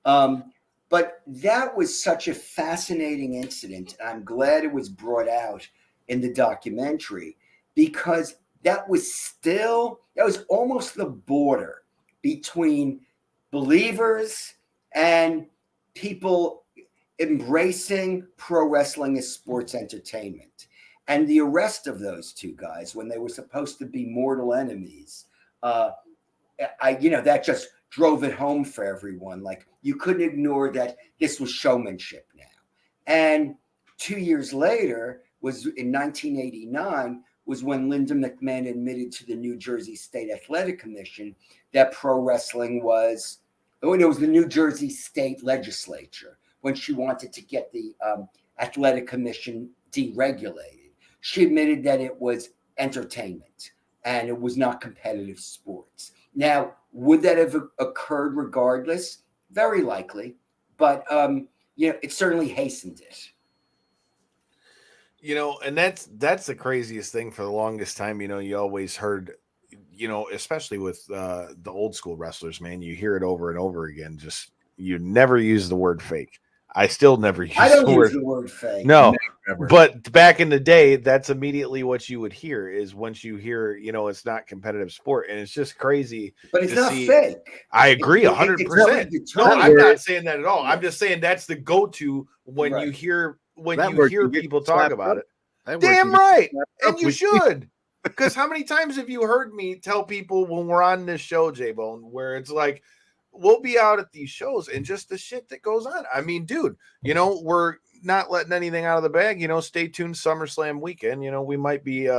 them. But that was such a fascinating incident. And I'm glad it was brought out in the documentary, because that was almost the border between believers and people embracing pro wrestling as sports entertainment. And the arrest of those two guys, when they were supposed to be mortal enemies, that just drove it home for everyone. Like, you couldn't ignore that this was showmanship now. And 2 years later was in 1989 was when Linda McMahon admitted to the New Jersey State Athletic Commission that pro wrestling was the New Jersey State Legislature, when she wanted to get the Athletic Commission deregulated. She admitted that it was entertainment and it was not competitive sports. Now, would that have occurred regardless? Very likely, but it certainly hastened it. And that's the craziest thing. For the longest time, you always heard, especially with the old school wrestlers, man, you hear it over and over again. Just, you never use the word fake. I still never use the word fake. No, never. But back in the day, that's immediately what you would hear is once you hear, it's not competitive sport, and it's just crazy. But it's not fake. I agree 100%. No, I'm not saying that at all. I'm just saying that's the go-to when you hear people talk about it. Damn right, and you should. Because how many times have you heard me tell people when we're on this show, J-Bone, where it's like, we'll be out at these shows and just the shit that goes on. I mean, dude, we're not letting anything out of the bag. Stay tuned SummerSlam weekend. We might be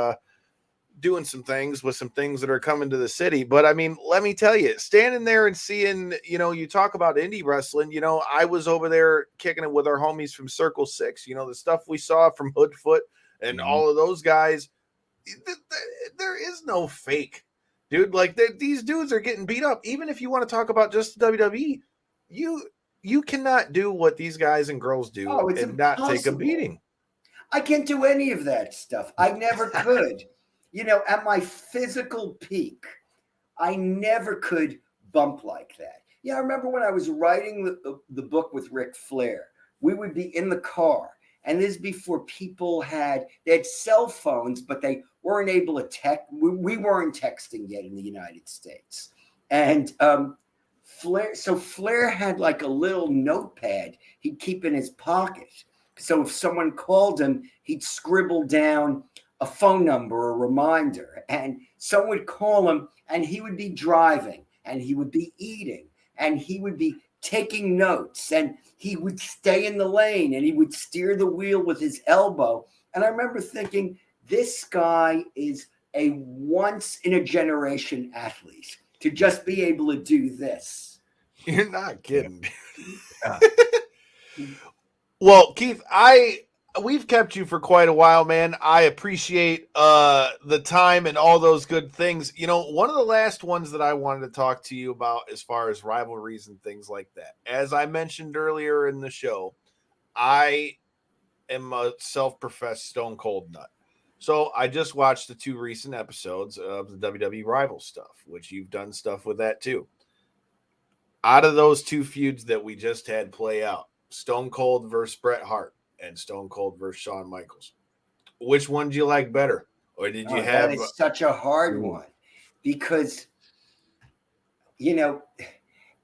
doing some things with some things that are coming to the city. But I mean, let me tell you, standing there and seeing, you talk about indie wrestling, I was over there kicking it with our homies from Circle 6, the stuff we saw from Hoodfoot and all of those guys. There is no fake. Dude, like these dudes are getting beat up. Even if you want to talk about just WWE, you cannot do what these guys and girls do and not take a beating. I can't do any of that stuff. I never could. at my physical peak, I never could bump like that. Yeah, I remember when I was writing the book with Ric Flair, we would be in the car. And this is before they had cell phones, but they weren't able to text. We weren't texting yet in the United States. And Flair had like a little notepad he'd keep in his pocket. So if someone called him, he'd scribble down a phone number or a reminder. And someone would call him, and he would be driving, and he would be eating, and he would be taking notes, and he would stay in the lane, and he would steer the wheel with his elbow. And I remember thinking, this guy is a once-in-a-generation athlete to just be able to do this. You're not kidding. Well, Keith, we've kept you for quite a while, man. I appreciate the time and all those good things. One of the last ones that I wanted to talk to you about as far as rivalries and things like that. As I mentioned earlier in the show, I am a self-professed Stone Cold nut. So I just watched the 2 recent episodes of the WWE Rival stuff, which you've done stuff with that too. Out of those 2 feuds that we just had play out, Stone Cold versus Bret Hart and Stone Cold versus Shawn Michaels, which one do you like better? Or did you have? That is such a hard one, because, if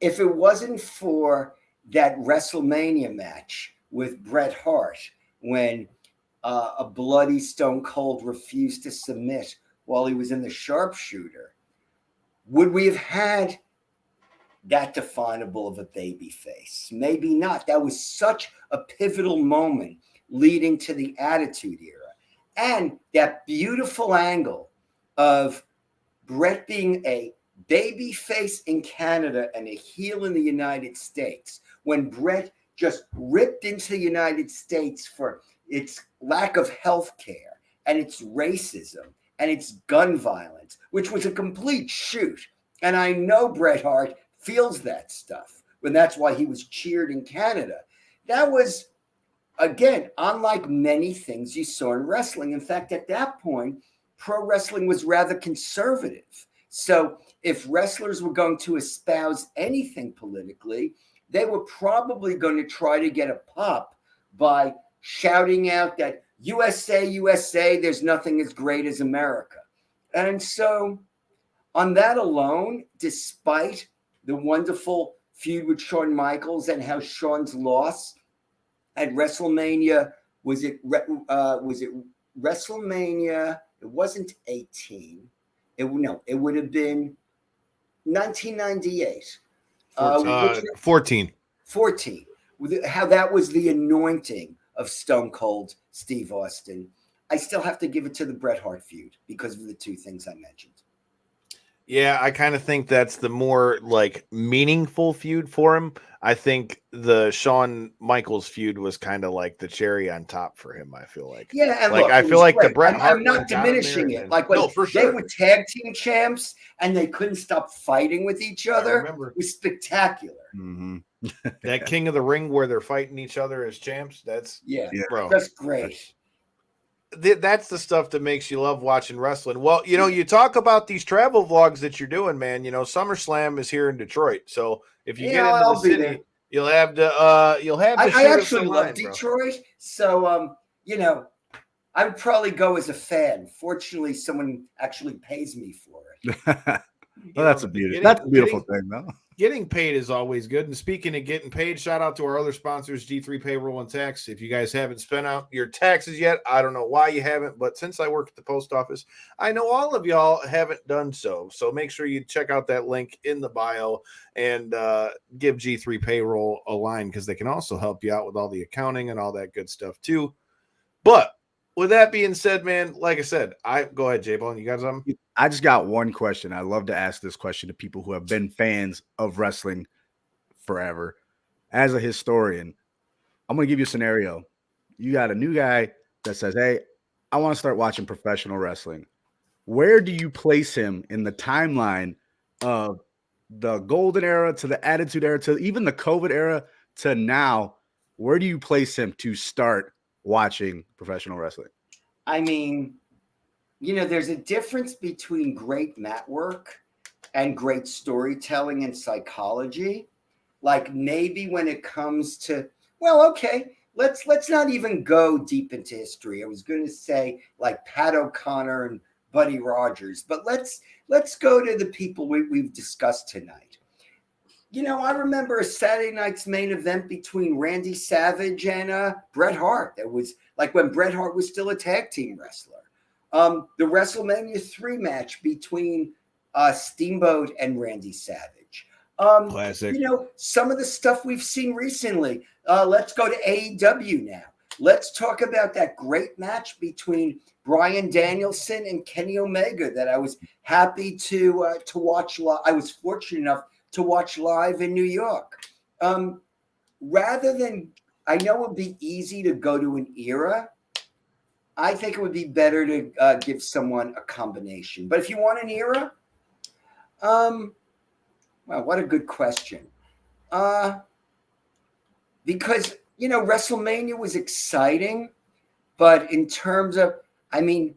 it wasn't for that WrestleMania match with Bret Hart when a bloody Stone Cold refused to submit while he was in the sharpshooter, would we have had that definable of a baby face? Maybe not. That was such a pivotal moment leading to the Attitude Era. And that beautiful angle of Bret being a baby face in Canada and a heel in the United States, when Bret just ripped into the United States for its lack of health care and its racism and its gun violence, which was a complete shoot. And I know Bret Hart feels that stuff, when that's why he was cheered in Canada. That was, again, unlike many things you saw in wrestling. In fact, at that point, pro wrestling was rather conservative. So if wrestlers were going to espouse anything politically, they were probably going to try to get a pop by shouting out that USA, USA, there's nothing as great as America. And so on that alone, despite the wonderful feud with Shawn Michaels and how Shawn's loss at WrestleMania, was it WrestleMania? It wasn't 18. It would have been 1998. 14. 14. How that was the anointing of Stone Cold Steve Austin. I still have to give it to the Bret Hart feud because of the 2 things I mentioned. Yeah, I kind of think that's the more like meaningful feud for him. I think the Shawn Michaels feud was kind of like the cherry on top for him. I feel like, yeah, and like look, I feel like great. the Bret Hart. I'm not diminishing it. Like when they were tag team champs and they couldn't stop fighting with each other. It was spectacular. Mm-hmm. That King of the Ring where they're fighting each other as champs. That's bro. That's great. That's the stuff that makes you love watching wrestling. Well, you talk about these travel vlogs that you're doing, man. SummerSlam is here in Detroit, so if you get into the city, you'll have to. I actually love Detroit, so I would probably go as a fan. Fortunately, someone actually pays me for it. Well, that's a beautiful thing, though. Getting paid is always good. And speaking of getting paid, shout out to our other sponsors, G3 Payroll and Tax. If you guys haven't spent out your taxes yet, I don't know why you haven't, but since I work at the post office, I know all of y'all haven't done so. So make sure you check out that link in the bio and give G3 Payroll a line, because they can also help you out with all the accounting and all that good stuff too. But with that being said, man, like I said, go ahead, J-Bone. You got something? I just got one question. I love to ask this question to people who have been fans of wrestling forever. As a historian, I'm going to give you a scenario. You got a new guy that says, hey, I want to start watching professional wrestling. Where do you place him in the timeline of the golden era to the attitude era to even the COVID era to now? Where do you place him to start watching professional wrestling? I mean, there's a difference between great mat work and great storytelling and psychology. Like maybe when it comes to, well, okay, let's not even go deep into history. I was going to say like Pat O'Connor and Buddy Rogers, but let's go to the people we've discussed tonight. I remember a Saturday night's main event between Randy Savage and Bret Hart. It was like when Bret Hart was still a tag team wrestler. The WrestleMania 3 match between Steamboat and Randy Savage. Classic. Some of the stuff we've seen recently. Let's go to AEW now. Let's talk about that great match between Bryan Danielson and Kenny Omega that I was happy to watch live. I was fortunate enough to watch live in New York. Rather than, I know it would be easy to go to an era. I think it would be better to give someone a combination. But if you want an era, well, what a good question. Because, WrestleMania was exciting, but in terms of,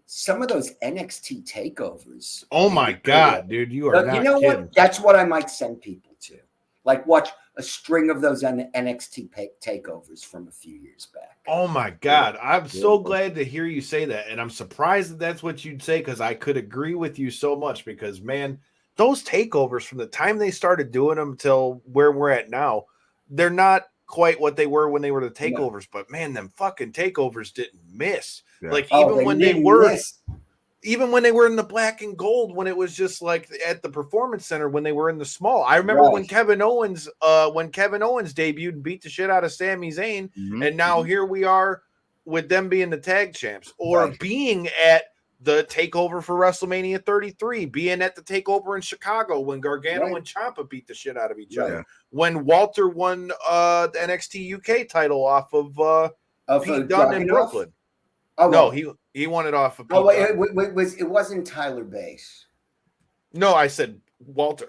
some of those NXT takeovers. Oh my God, dude, you are not You know kidding. what? That's what I might send people to. Like watch a string of those NXT takeovers from a few years back. Oh my God. I'm so glad to hear you say that. And I'm surprised that that's what you'd say, because I could agree with you so much, because man, those takeovers from the time they started doing them till where we're at now, they're not quite what they were when they were the takeovers, but man, them fucking takeovers didn't miss. Yeah. Like even when they were in the black and gold, when it was just like at the Performance Center, when they were in the small. I remember when Kevin Owens debuted and beat the shit out of Sami Zayn, and now here we are with them being the tag champs, or being at the takeover for WrestleMania 33, being at the takeover in Chicago when Gargano and Ciampa beat the shit out of each other, when Walter won the NXT UK title off of Pete Dunne in Brooklyn. Oh, no, he won it off of Pete Dunne. It wasn't Tyler Bate. No, I said Walter.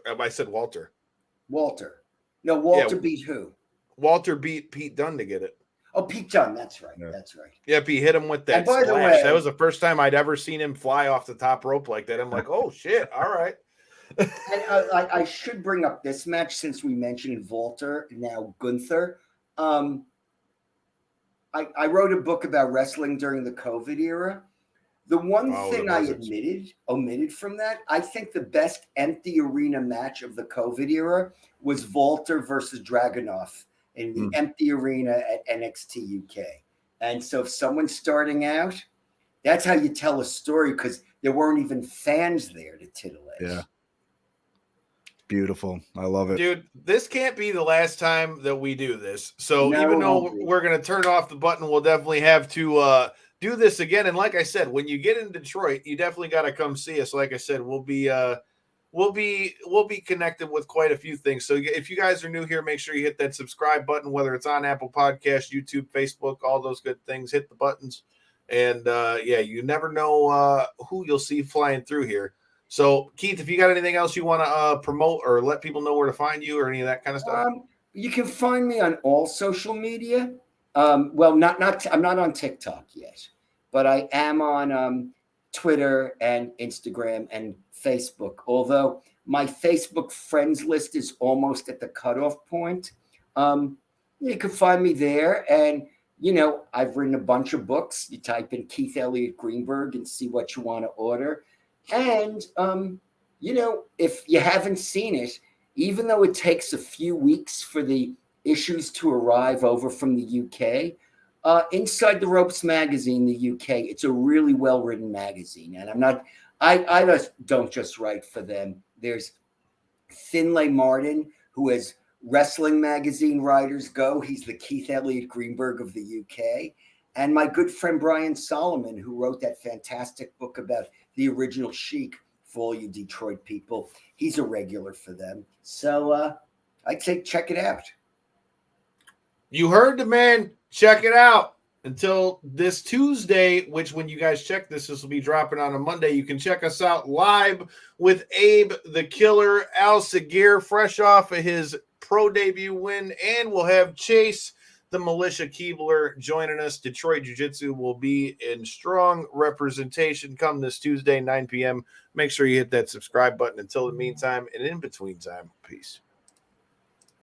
Walter. No, Walter beat who? Walter beat Pete Dunne to get it. Oh, Pete Dunne. That's right. Yeah. That's right. Yep, he hit him with that splash. That was the first time I'd ever seen him fly off the top rope like that. I'm like, oh, shit. All right. And I should bring up this match since we mentioned Walter, now Gunther. I wrote a book about wrestling during the COVID era. The one thing I omitted from that, I think the best empty arena match of the COVID era was Walter versus Dragunov in the empty arena at NXT UK. And so if someone's starting out, that's how you tell a story, because there weren't even fans there to titillate. Yeah. Beautiful. I love it. Dude, this can't be the last time that we do this. So even though we're going to turn off the button, we'll definitely have to do this again. And like I said, when you get in Detroit, you definitely got to come see us. Like I said, we'll be connected with quite a few things. So if you guys are new here, make sure you hit that subscribe button, whether it's on Apple Podcasts, YouTube, Facebook, all those good things. Hit the buttons. And you never know who you'll see flying through here. So, Keith, if you got anything else you want to promote or let people know where to find you or any of that kind of stuff? You can find me on all social media. I'm not on TikTok yet, but I am on Twitter and Instagram and Facebook. Although my Facebook friends list is almost at the cutoff point. You can find me there, and I've written a bunch of books. You type in Keith Elliot Greenberg and see what you want to order. And, if you haven't seen it, even though it takes a few weeks for the issues to arrive over from the UK, Inside the Ropes magazine, the UK, it's a really well-written magazine. And I don't just write for them. There's Finlay Martin, who has Wrestling Magazine Writers Go. He's the Keith Elliot Greenberg of the UK. And my good friend Brian Solomon, who wrote that fantastic book about the original Sheik for all you Detroit people. He's a regular for them. So I'd say check it out. You heard the man. Check it out. Until this Tuesday, which when you guys check this will be dropping on a Monday. You can check us out live with Abe the Killer Al Segir, fresh off of his pro debut win. And we'll have Chase the Militia Keebler joining us. Detroit Jiu-Jitsu will be in strong representation come this Tuesday, 9 p.m. Make sure you hit that subscribe button. Until the meantime and in between time, peace.